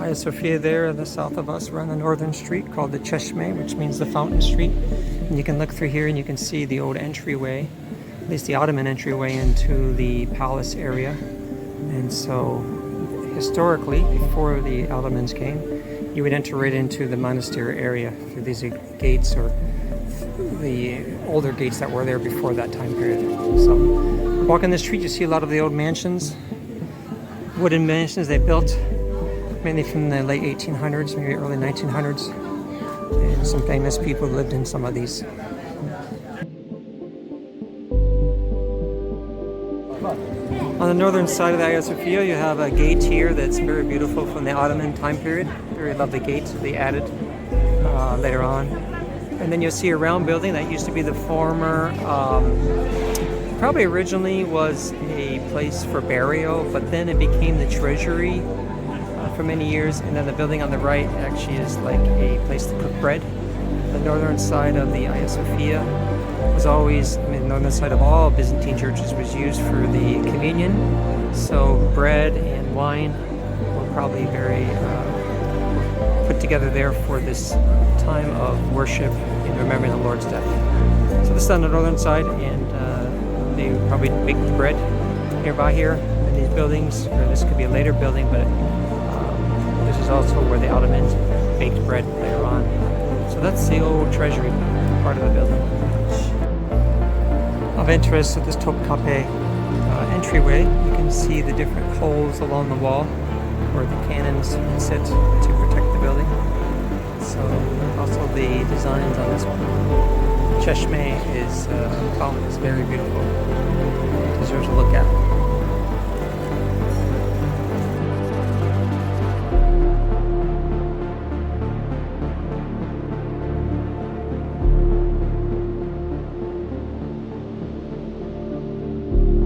Hagia Sophia there in the south of us. We're on the northern street called the Cheshme, which means the fountain street. And you can look through here and you can see the old entryway, at least the Ottoman entryway into the palace area. And so historically, before the Ottomans came, you would enter right into the monastery area through these gates, or the older gates that were there before that time period. So walking the street, you see a lot of the old mansions, wooden mansions they built mainly from the late 1800s, maybe early 1900s. And some famous people lived in some of these. On the northern side of the Hagia Sophia, you have a gate here that's very beautiful from the Ottoman time period. Very lovely gate that they added later on. And then you'll see a round building that used to be the former, probably originally was a place for burial, but then it became the treasury for many years. And then the building on the right actually is like a place to cook bread. The northern side of the Hagia Sophia was always, the northern side of all Byzantine churches was used for the communion. So bread and wine were probably very put together there for this time of worship in remembering the Lord's death. So this is on the northern side, and they probably baked bread nearby here in these buildings, or this could be a later building, but this is also where the Ottomans baked bread later on. So that's the old treasury part of the building. Of interest at this Topkapi entryway, you can see the different holes along the wall where the cannons sit to protect the building. So also the designs on this one. Cheshme is fountain is very beautiful.